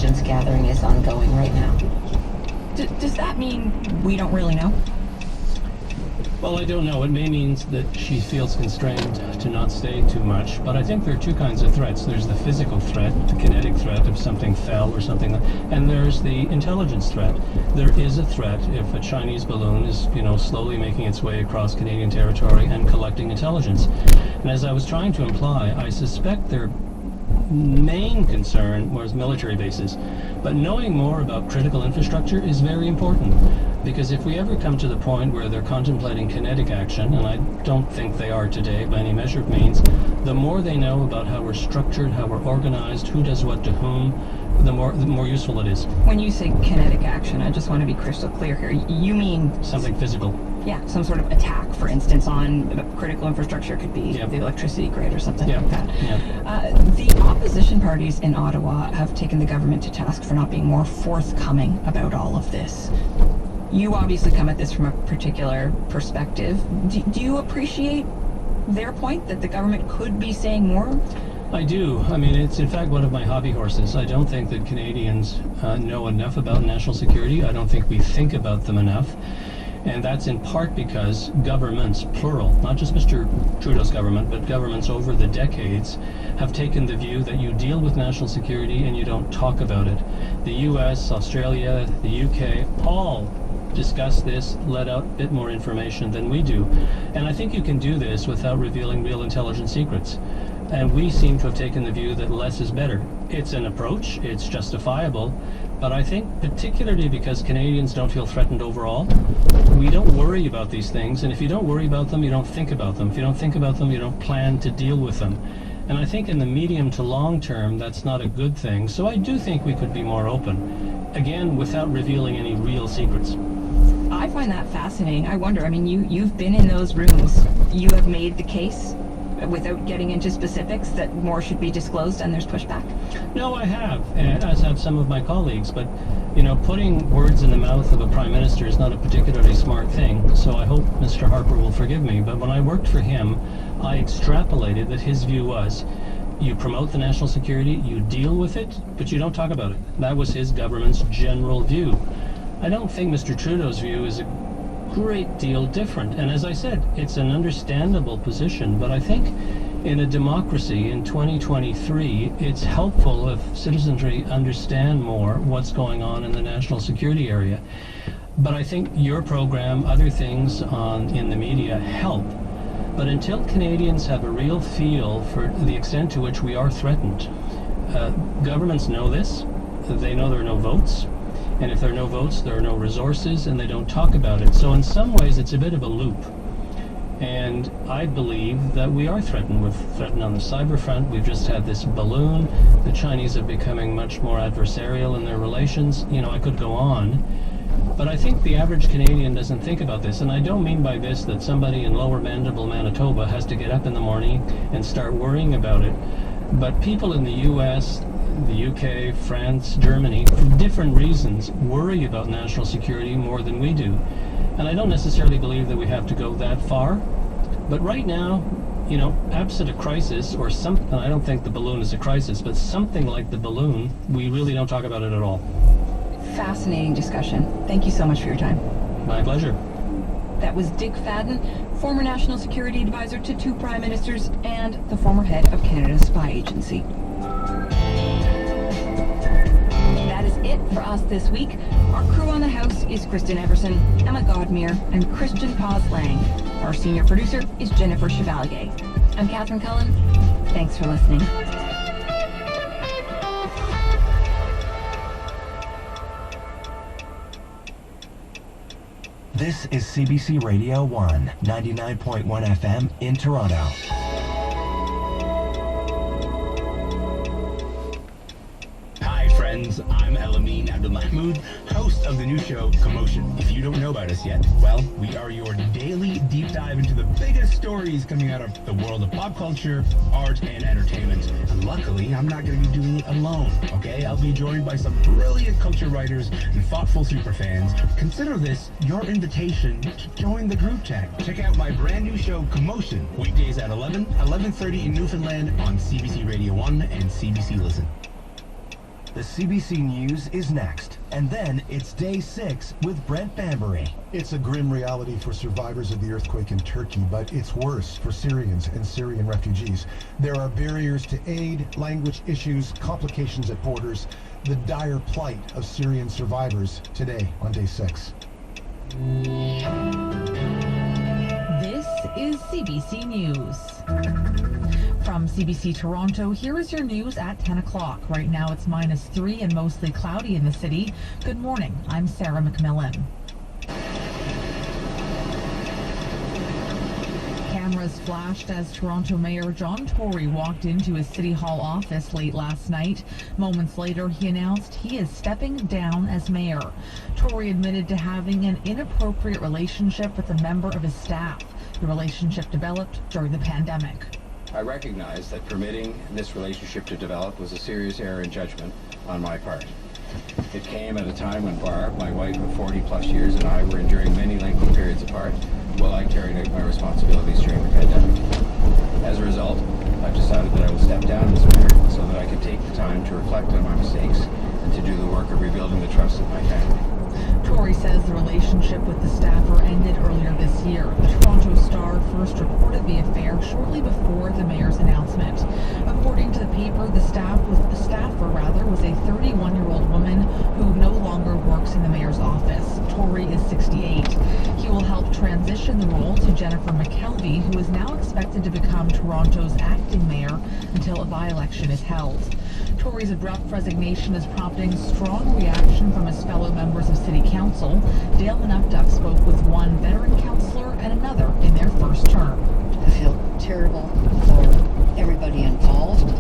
intelligence gathering is ongoing right now. Does that mean we don't really know? Well, I don't know. It may mean that she feels constrained to not say too much, but I think there are two kinds of threats. There's the physical threat, the kinetic threat if something fell or something, and there's the intelligence threat. There is a threat if a Chinese balloon is, slowly making its way across Canadian territory and collecting intelligence. And as I was trying to imply, I suspect their main concern was military bases. But knowing more about critical infrastructure is very important, because if we ever come to the point where they're contemplating kinetic action, and I don't think they are today by any measure of means, the more they know about how we're structured, how we're organized, who does what to whom, the more useful it is. When you say kinetic action, I just want to be crystal clear here. You mean something physical? Yeah, some sort of attack, for instance, on critical infrastructure. Could be the electricity grid or something like that. The opposition parties in Ottawa have taken the government to task for not being more forthcoming about all of this. You obviously come at this from a particular perspective. Do you appreciate their point that the government could be saying more? I do. I mean, it's in fact one of my hobby horses. I don't think that Canadians know enough about national security. I don't think we think about them enough. And that's in part because governments, plural, not just Mr. Trudeau's government, but governments over the decades have taken the view that you deal with national security and you don't talk about it. The US, Australia, the UK, all discuss this, let out a bit more information than we do. And I think you can do this without revealing real intelligence secrets. And we seem to have taken the view that less is better. It's an approach, it's justifiable, but I think particularly because Canadians don't feel threatened overall, we don't worry about these things, and if you don't worry about them, you don't think about them. If you don't think about them, you don't plan to deal with them. And I think in the medium to long term, that's not a good thing. So I do think we could be more open, again, without revealing any real secrets. I find that fascinating. I wonder, you've been in those rooms. You have made the case, without getting into specifics, that more should be disclosed and there's pushback? No, I have, as have some of my colleagues, but putting words in the mouth of a prime minister is not a particularly smart thing, so I hope Mr. Harper will forgive me, but when I worked for him, I extrapolated that his view was, you promote the national security, you deal with it, but you don't talk about it. That was his government's general view. I don't think Mr. Trudeau's view is a great deal different, and as I said, it's an understandable position, but I think in a democracy in 2023, it's helpful if citizenry understand more what's going on in the national security area. But I think your program, other things in the media help. But until Canadians have a real feel for the extent to which we are threatened, governments know this, they know there are no votes, and if there are no votes, there are no resources, and they don't talk about it. So in some ways, it's a bit of a loop. And I believe that we are threatened. We're threatened on the cyber front. We've just had this balloon. The Chinese are becoming much more adversarial in their relations. I could go on. But I think the average Canadian doesn't think about this. And I don't mean by this that somebody in Lower Mandible, Manitoba has to get up in the morning and start worrying about it. But people in the US, the UK, France, Germany, for different reasons, worry about national security more than we do. And I don't necessarily believe that we have to go that far. But right now, absent a crisis or something, I don't think the balloon is a crisis, but something like the balloon, we really don't talk about it at all. Fascinating discussion. Thank you so much for your time. My pleasure. That was Dick Fadden, former National Security Advisor to 2 Prime Ministers and the former head of Canada's spy agency. That is it for us this week. Our crew on the house is Kristen Everson, Emma Godmere, and Christian Paz Lang. Our senior producer is Jennifer Chevalier. I'm Catherine Cullen. Thanks for listening. This is CBC Radio 1, 99.1 FM in Toronto. Friends, I'm Elamine Abdelmahmoud, host of the new show Commotion. If you don't know about us yet, well, we are your daily deep dive into the biggest stories coming out of the world of pop culture, art, and entertainment. And luckily, I'm not going to be doing it alone, okay? I'll be joined by some brilliant culture writers and thoughtful superfans. Consider this your invitation to join the group chat. Check out my brand new show Commotion, weekdays at 11:30 in Newfoundland on CBC Radio 1 and CBC Listen. The CBC News is next, and then it's Day 6 with Brent Bambury. It's a grim reality for survivors of the earthquake in Turkey, but it's worse for Syrians and Syrian refugees. There are barriers to aid, language issues, complications at borders, the dire plight of Syrian survivors today on Day 6. This is CBC News. From CBC Toronto, here is your news at 10 o'clock. Right now it's -3 and mostly cloudy in the city. Good morning, I'm Sarah McMillan. Cameras flashed as Toronto Mayor John Tory walked into his City Hall office late last night. Moments later, he announced he is stepping down as mayor. Tory admitted to having an inappropriate relationship with a member of his staff. The relationship developed during the pandemic. I recognize that permitting this relationship to develop was a serious error in judgment on my part. It came at a time when Barb, my wife of 40 plus years, and I were enduring many lengthy periods apart while I carried out my responsibilities during the pandemic. As a result, I've decided that I will step down as mayor so that I can take the time to reflect on my mistakes and to do the work of rebuilding the trust of my family. Tory says the relationship with the staffer ended earlier this year. The Toronto Star first reported the affair shortly before the mayor's announcement. According to the paper, the staffer was a 31-year-old woman who no longer works in the mayor's office. Tory is 68. He will help transition the role to Jennifer McKelvey, who is now expected to become Toronto's acting mayor until a by-election is held. Tory's abrupt resignation is prompting strong reaction from his fellow members of City Council. Dale Manupduck spoke with one veteran councillor and another in their first term. I feel terrible for everybody involved,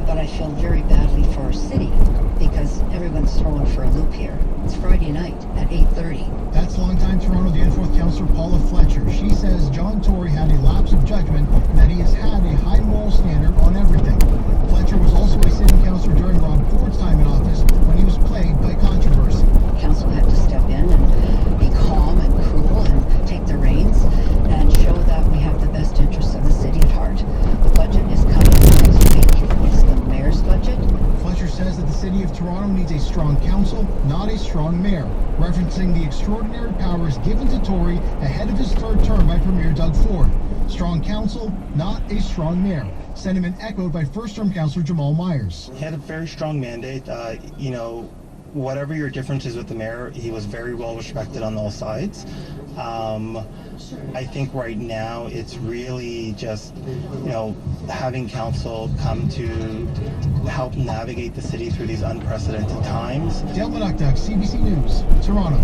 but I feel very badly for our city because everyone's thrown for a loop here. It's Friday night at 8:30. That's longtime Toronto Danforth councillor Paula Fletcher. She says John Tory had a lapse of judgment and that he has had a high moral standard on everything. Fletcher was also a sitting councillor during Rob Ford's time in office when he was plagued by controversy. Council had to step in and be calm and cool and take the reins and show that we have the best interests of the city at heart. The budget is coming next week. It's the mayor's budget. Fletcher says that the city of Toronto needs a strong council, not a strong mayor, referencing the extraordinary powers given to Tory ahead of his third term by Premier Doug Ford. Strong council, not a strong mayor. Sentiment echoed by first-term councillor Jamal Myers. He had a very strong mandate. Whatever your differences with the mayor, he was very well respected on all sides. I think right now it's really just, having council come to help navigate the city through these unprecedented times. Dale Manupduck, CBC News, Toronto.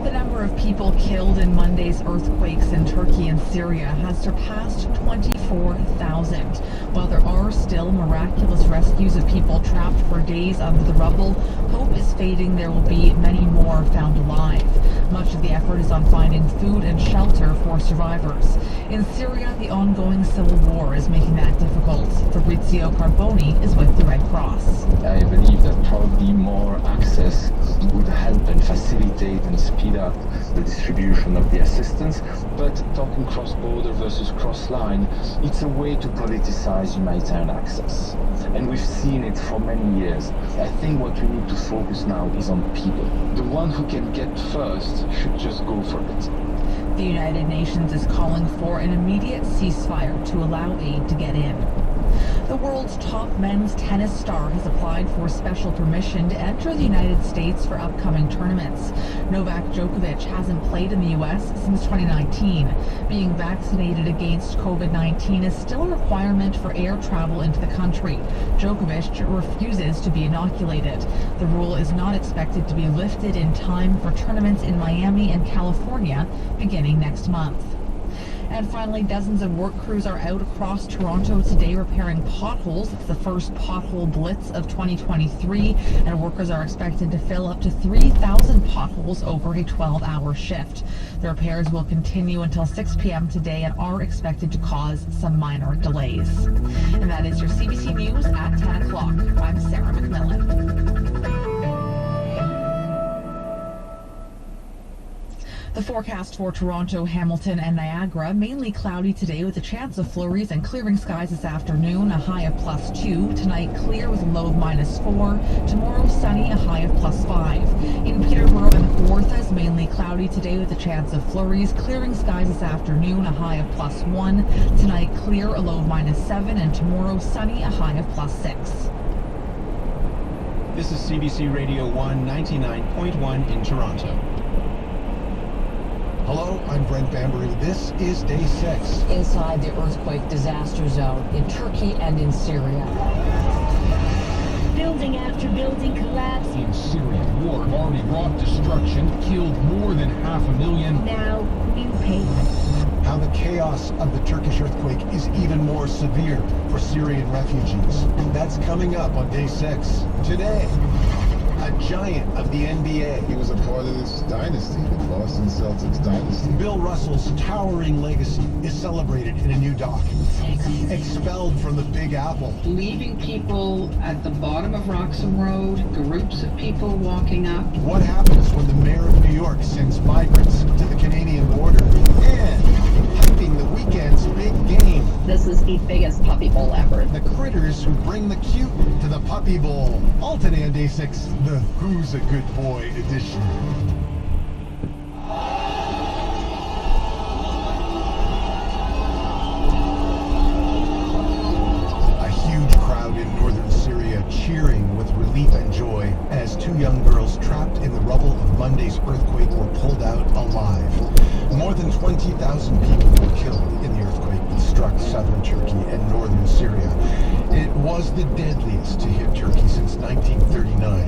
The number of people killed in Monday's earthquakes in Turkey and Syria has surpassed 24,000. While there are still miraculous rescues of people trapped for days under the rubble, hope is fading there will be many more found alive. Much of the effort is on finding food and shelter for survivors. In Syria, the ongoing civil war is making that difficult. Fabrizio Carboni is with the Red Cross. I believe that probably more access would help and facilitate and speed up the distribution of the assistance, but talking cross-border versus cross-line, it's a way to politicize humanitarian access. And we've seen it for many years. I think what we need to focus now is on people. The one who can get first should just go for it. The United Nations is calling for an immediate ceasefire to allow aid to get in. The world's top men's tennis star has applied for special permission to enter the United States for upcoming tournaments. Novak Djokovic hasn't played in the U.S. since 2019. Being vaccinated against COVID-19 is still a requirement for air travel into the country. Djokovic refuses to be inoculated. The rule is not expected to be lifted in time for tournaments in Miami and California beginning next month. And finally, dozens of work crews are out across Toronto today repairing potholes. It's the first pothole blitz of 2023, and workers are expected to fill up to 3,000 potholes over a 12-hour shift. The repairs will continue until 6 p.m. today and are expected to cause some minor delays. And that is your CBC News at 10 o'clock. I'm Sarah McMillan. The forecast for Toronto, Hamilton, and Niagara, mainly cloudy today with a chance of flurries and clearing skies this afternoon, a high of +2. Tonight, clear with a low of -4. Tomorrow, sunny, a high of +5. In Peterborough and Kawarthas, mainly cloudy today with a chance of flurries, clearing skies this afternoon, a high of +1. Tonight, clear, a low of -7, and tomorrow, sunny, a high of +6. This is CBC Radio 1 99.1 in Toronto. Hello, I'm Brent Bambury. This is day 6. Inside the earthquake disaster zone in Turkey and in Syria. Building after building collapsed. In Syria, war already wrought destruction, killed more than 500,000. Now, new pain. How the chaos of the Turkish earthquake is even more severe for Syrian refugees. That's coming up on day 6. Today, a giant of the NBA. He was a part of this dynasty, the Boston Celtics dynasty. Bill Russell's towering legacy is celebrated in a new doc. Expelled from the Big Apple. Leaving people at the bottom of Roxham Road, groups of people walking up. What happens when the mayor of New York sends migrants to the Canadian border? And hyping the weekend's big game. This is the biggest puppy bowl ever. The critters who bring the cute to the puppy bowl. All today on day 6, the Who's a Good Boy edition. A huge crowd in northern Syria cheering with relief and joy as 2 young girls trapped in the rubble of Monday's earthquake were pulled out alive. More than 20,000 people were killed in the earthquake that struck southern Turkey and northern Syria. It was the deadliest to hit Turkey since 1939,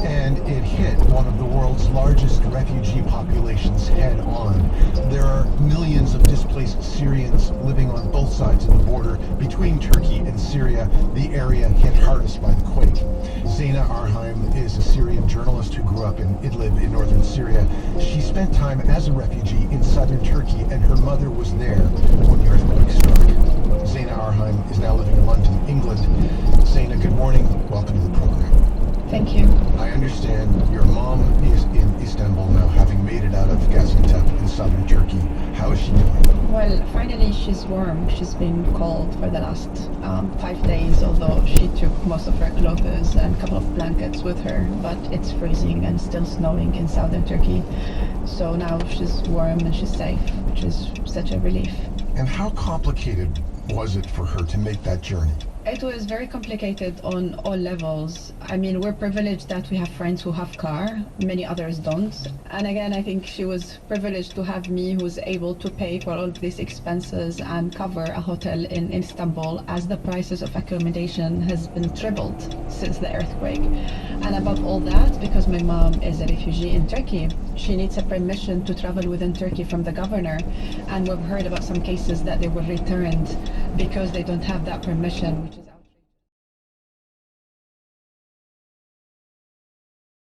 and it hit one of the world's largest refugee populations head on. There are millions of displaced Syrians living on both sides of the border between Turkey and Syria, the area hit hardest by the quake. Zeina Arheim is a Syrian journalist who grew up in Idlib in northern Syria. She spent time as a refugee in southern Turkey, and her mother was there when the earthquake struck. Zeina Arheim is now living in London, England. Zeina, good morning. Welcome to the program. Thank you. I understand your mom is in Istanbul now, having made it out of Gaziantep in southern Turkey. How is she doing? Well, finally she's warm. She's been cold for the last 5 days, although she took most of her clothes and a couple of blankets with her, but it's freezing and still snowing in southern Turkey. So now she's warm and she's safe, which is such a relief. And how complicated was it for her to make that journey? It was very complicated on all levels. I mean, we're privileged that we have friends who have car, many others don't. And again, I think she was privileged to have me who's able to pay for all of these expenses and cover a hotel in Istanbul, as the prices of accommodation has been tripled since the earthquake. And above all that, because my mom is a refugee in Turkey, she needs a permission to travel within Turkey from the governor. And we've heard about some cases that they were returned because they don't have that permission, which is